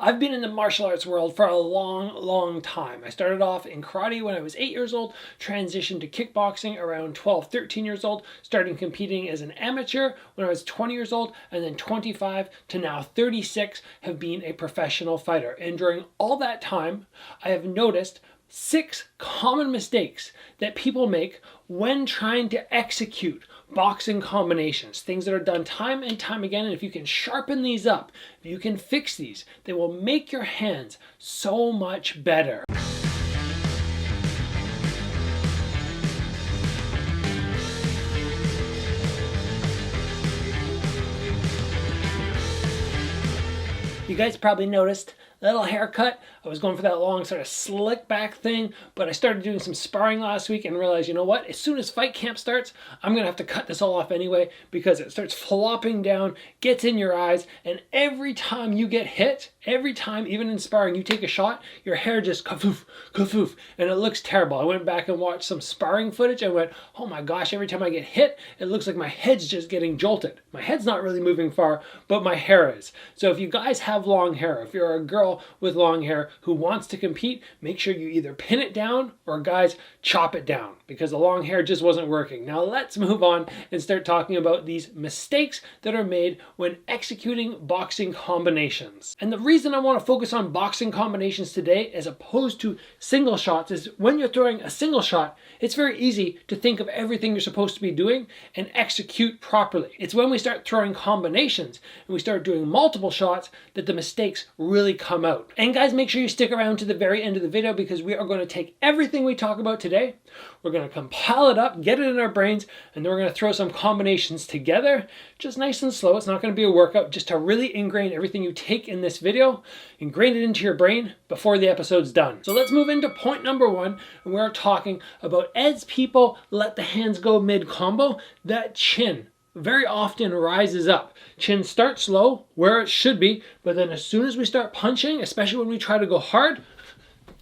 I've been in the martial arts world for a long time. I started off in karate when I was 8 years old, transitioned to kickboxing around 12, 13 years old, starting competing as an amateur when I was 20 years old, and then 25 to now 36 have been a professional fighter. And during all that time, I have noticed 6 common mistakes that people make when trying to execute boxing combinations, things that are done time and time again. And if you can sharpen these up, if you can fix these, they will make your hands so much better. You guys probably noticed a little haircut. I was going for that long sort of slick back thing, but I started doing some sparring last week and realized, you know what, as soon as fight camp starts, I'm gonna have to cut this all off anyway, because it starts flopping down, gets in your eyes, and every time you get hit, every time, even in sparring, you take a shot, your hair just kafoof, kafoof, and it looks terrible. I went back and watched some sparring footage and went, oh my gosh, every time I get hit, it looks like my head's just getting jolted. My head's not really moving far, but my hair is. So if you guys have long hair, if you're a girl with long hair who wants to compete, make sure you either pin it down or, guys, chop it down, because the long hair just wasn't working. Now let's move on and start talking about these mistakes that are made when executing boxing combinations. And the reason I want to focus on boxing combinations today as opposed to single shots is when you're throwing a single shot, it's very easy to think of everything you're supposed to be doing and execute properly. It's when we start throwing combinations and we start doing multiple shots that the mistakes really come out. And guys, make sure you stick around to the very end of the video, because we are going to take everything we talk about today, we're going to compile it up, get it in our brains, and then we're going to throw some combinations together, just nice and slow. It's not going to be a workout, just to really ingrain everything you take in this video, ingrain it into your brain before the episode's done. So let's move into point number 1, and we're talking about, as people let the hands go mid-combo, that chin very often rises up. Chin starts low, where it should be, but then as soon as we start punching, especially when we try to go hard,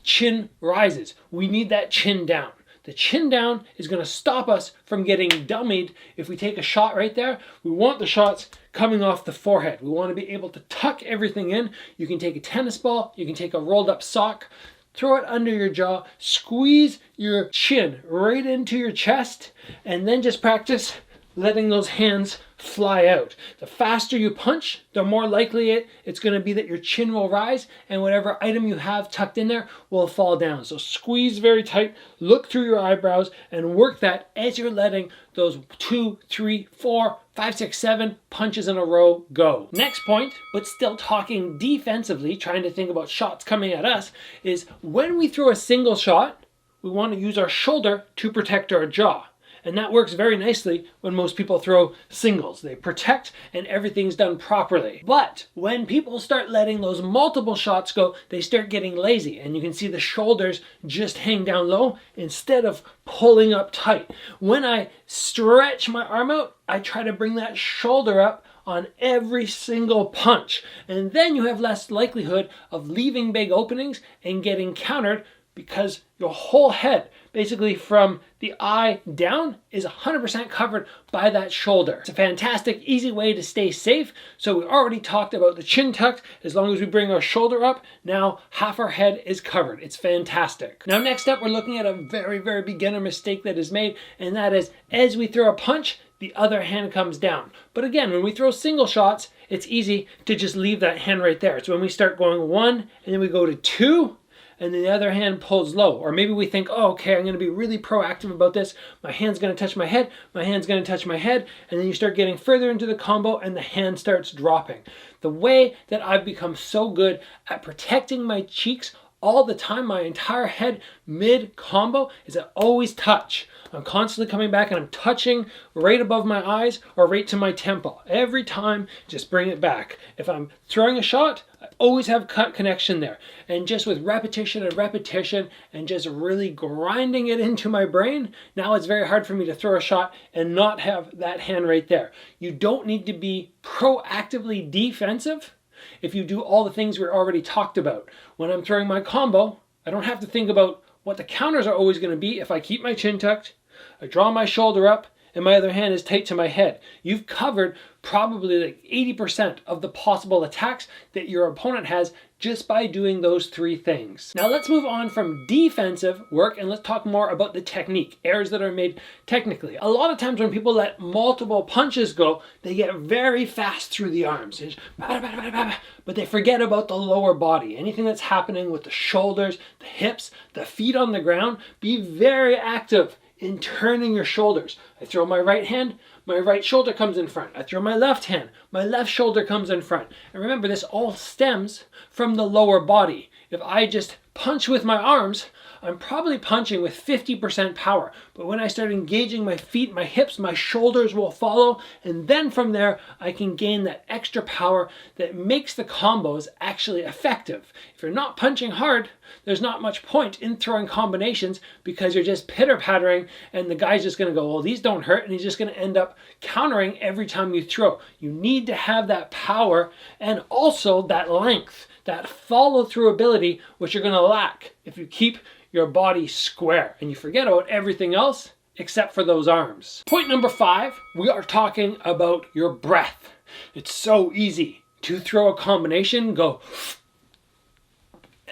chin rises. We need that chin down. The chin down is going to stop us from getting dummied. If we take a shot right there, we want the shots coming off the forehead. We want to be able to tuck everything in. You can take a tennis ball, you can take a rolled up sock, throw it under your jaw, squeeze your chin right into your chest, and then just practice letting those hands fly out. The faster you punch, the more likely it's going to be that your chin will rise and whatever item you have tucked in there will fall down. So squeeze very tight, look through your eyebrows, and work that as you're letting those 2, 3, 4, 5, 6, 7 punches in a row go. Next point, but still talking defensively, trying to think about shots coming at us, is when we throw a single shot, we want to use our shoulder to protect our jaw. And that works very nicely when most people throw singles. They protect and everything's done properly. But when people start letting those multiple shots go, they start getting lazy. And you can see the shoulders just hang down low instead of pulling up tight. When I stretch my arm out, I try to bring that shoulder up on every single punch. And then you have less likelihood of leaving big openings and getting countered, because your whole head, basically from the eye down, is 100% covered by that shoulder. It's a fantastic, easy way to stay safe. So we already talked about the chin tucked. As long as we bring our shoulder up, now half our head is covered. It's fantastic. Now next up, we're looking at a very beginner mistake that is made, and that is, as we throw a punch, the other hand comes down. But again, when we throw single shots, it's easy to just leave that hand right there. It's when we start going 1 and then we go to 2, and then the other hand pulls low. Or maybe we think, oh, okay, I'm going to be really proactive about this. My hand's going to touch my head, my hand's going to touch my head, and then you start getting further into the combo and the hand starts dropping. The way that I've become so good at protecting my cheeks all the time, my entire head mid-combo, is I always touch. I'm constantly coming back and I'm touching right above my eyes or right to my temple. Every time, just bring it back. If I'm throwing a shot, I always have cut connection there. And just with repetition and repetition and just really grinding it into my brain, now it's very hard for me to throw a shot and not have that hand right there. You don't need to be proactively defensive if you do all the things we already talked about. When I'm throwing my combo, I don't have to think about what the counters are always going to be if I keep my chin tucked, I draw my shoulder up, and my other hand is tight to my head. You've covered probably like 80% of the possible attacks that your opponent has just by doing those 3 things. Now let's move on from defensive work and let's talk more about the technique, errors that are made technically. A lot of times when people let multiple punches go, they get very fast through the arms. But they forget about the lower body. Anything that's happening with the shoulders, the hips, the feet on the ground, be very active in turning your shoulders. I throw my right hand, my right shoulder comes in front. I throw my left hand, my left shoulder comes in front. And remember, this all stems from the lower body. If I just punch with my arms, I'm probably punching with 50% power. But when I start engaging my feet, my hips, my shoulders will follow. And then from there, I can gain that extra power that makes the combos actually effective. If you're not punching hard, there's not much point in throwing combinations because you're just pitter-pattering and the guy's just going to go, well, these don't hurt, and he's just going to end up countering every time you throw. You need to have that power and also that length, that follow-through ability, which you're going to lack if you keep your body square and you forget about everything else except for those arms. Point number 5, we are talking about your breath. It's so easy to throw a combination, go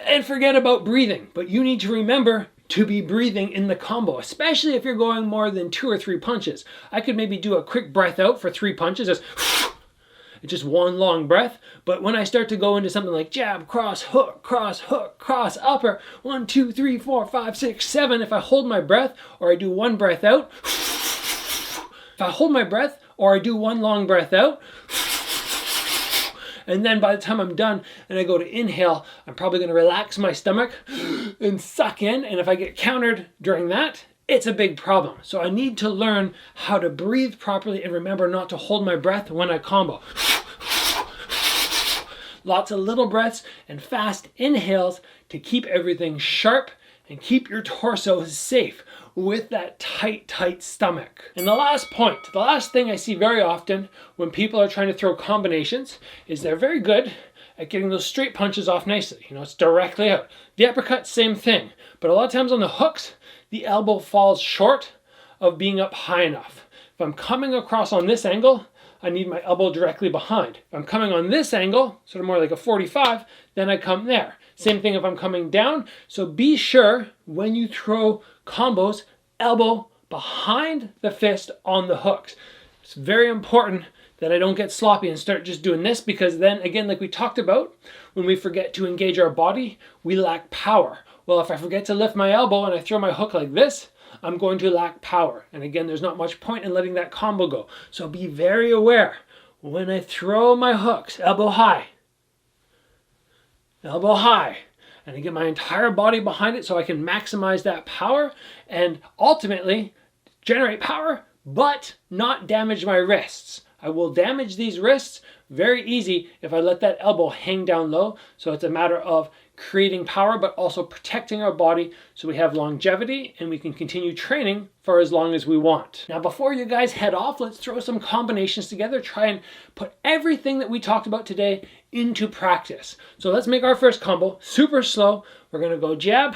and forget about breathing, but you need to remember to be breathing in the combo, especially if you're going more than 2 or 3 punches. I could maybe do a quick breath out for 3 punches, just one long breath. But when I start to go into something like jab, cross, hook, cross, upper, 1, 2, 3, 4, 5, 6, 7, if I hold my breath or I do one breath out, if I hold my breath or I do one long breath out, and then by the time I'm done and I go to inhale, I'm probably going to relax my stomach and suck in. And if I get countered during that, it's a big problem. So I need to learn how to breathe properly and remember not to hold my breath when I combo. Lots of little breaths and fast inhales to keep everything sharp and keep your torso safe with that tight stomach. And the last point, the last thing I see very often when people are trying to throw combinations is they're very good at getting those straight punches off nicely. You know, it's directly out. The uppercut, same thing. But a lot of times on the hooks, the elbow falls short of being up high enough. If I'm coming across on this angle, I need my elbow directly behind. If I'm coming on this angle, sort of more like a 45, then I come there. Same thing if I'm coming down. So be sure when you throw combos, elbow behind the fist on the hooks. It's very important that I don't get sloppy and start just doing this, because then again, like we talked about, when we forget to engage our body, we lack power. Well, if I forget to lift my elbow and I throw my hook like this, I'm going to lack power. And again, there's not much point in letting that combo go. So be very aware when I throw my hooks, elbow high, and I get my entire body behind it so I can maximize that power and ultimately generate power, but not damage my wrists. I will damage these wrists very easy if I let that elbow hang down low. So it's a matter of creating power, but also protecting our body so we have longevity and we can continue training for as long as we want. Now, before you guys head off, let's throw some combinations together, try and put everything that we talked about today into practice. So let's make our first combo super slow. We're going to go jab,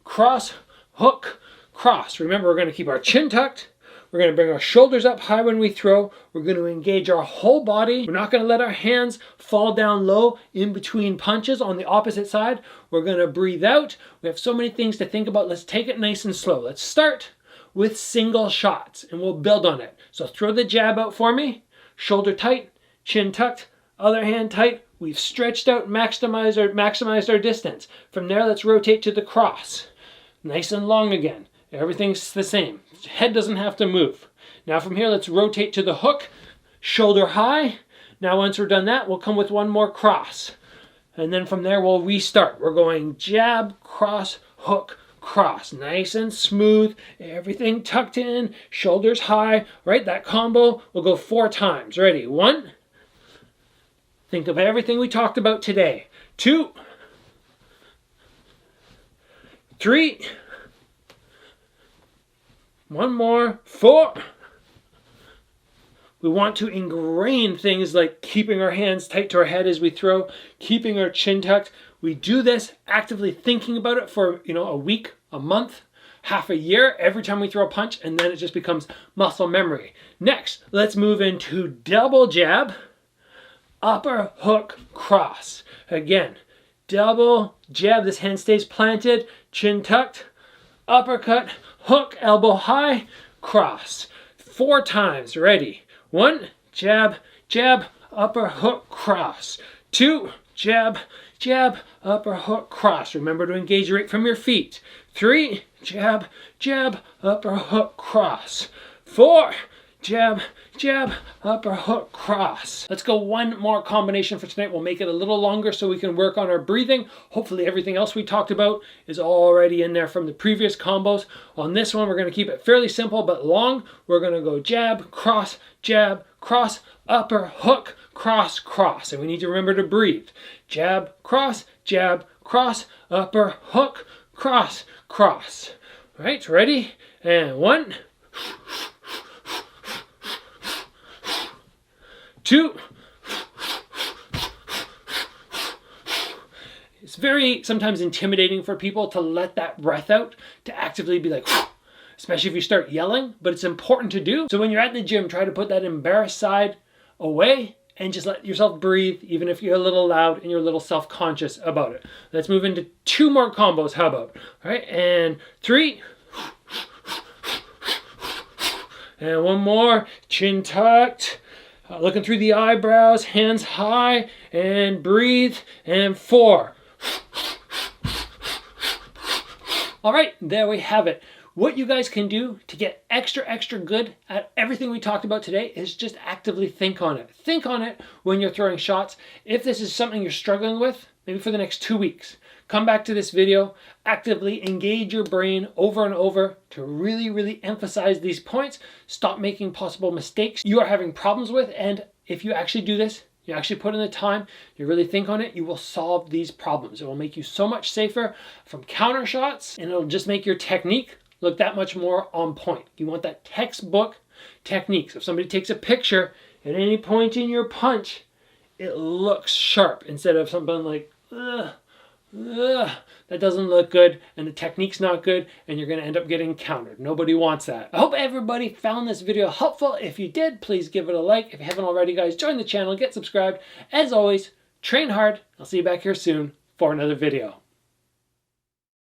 cross, hook, cross. Remember, we're going to keep our chin tucked. We're going to bring our shoulders up high when we throw. We're going to engage our whole body. We're not going to let our hands fall down low in between punches on the opposite side. We're going to breathe out. We have so many things to think about. Let's take it nice and slow. Let's start with single shots and we'll build on it. So throw the jab out for me. Shoulder tight, chin tucked, other hand tight. We've stretched out, maximized our distance. From there, let's rotate to the cross. Nice and long again. Everything's the same. Head doesn't have to move. Now from here, let's rotate to the hook, shoulder high. Now once we're done that, we'll come with one more cross. And then from there, we'll restart. We're going jab, cross, hook, cross. Nice and smooth, everything tucked in, shoulders high, right? That combo will go 4 times. Ready? 1. Think of everything we talked about today. 2. 3. 1 more, 4. We want to ingrain things like keeping our hands tight to our head as we throw, keeping our chin tucked. We do this actively thinking about it for, a week, a month, half a year every time we throw a punch, and then it just becomes muscle memory. Next, let's move into double jab, upper hook cross. Again, double jab, this hand stays planted, chin tucked, uppercut, hook, elbow high, cross. 4 times, ready. 1, jab, jab, upper hook, cross. 2, jab, jab, upper hook, cross. Remember to engage right from your feet. 3, jab, jab, upper hook, cross. 4, jab, jab, upper hook, cross. Let's go one more combination for tonight. We'll make it a little longer so we can work on our breathing. Hopefully everything else we talked about is already in there from the previous combos. On this one, we're going to keep it fairly simple but long. We're going to go jab, cross, upper hook, cross, cross. And we need to remember to breathe. Jab, cross, upper hook, cross, cross. All right, ready? And 1, 2. It's very sometimes intimidating for people to let that breath out, to actively be like, especially if you start yelling, but it's important to do. So when you're at the gym, try to put that embarrassed side away and just let yourself breathe, even if you're a little loud and you're a little self-conscious about it. Let's move into 2 more combos. How about? All right, and 3. And 1 more, chin tucked. Looking through the eyebrows, hands high, and breathe, and 4. All right, there we have it. What you guys can do to get extra good at everything we talked about today is just actively think on it. Think on it when you're throwing shots. If this is something you're struggling with, maybe for the next 2 weeks, come back to this video, actively engage your brain over and over to really emphasize these points. Stop making possible mistakes you are having problems with, and if you actually do this, you actually put in the time, you really think on it, you will solve these problems. It will make you so much safer from counter shots, and it'll just make your technique look that much more on point. You want that textbook technique. So if somebody takes a picture at any point in your punch, it looks sharp instead of something like, that doesn't look good, and the technique's not good, and you're going to end up getting countered. Nobody wants that. I hope everybody found this video helpful. If you did, please give it a like. If you haven't already, guys, join the channel, get subscribed. As always, train hard. I'll see you back here soon for another video.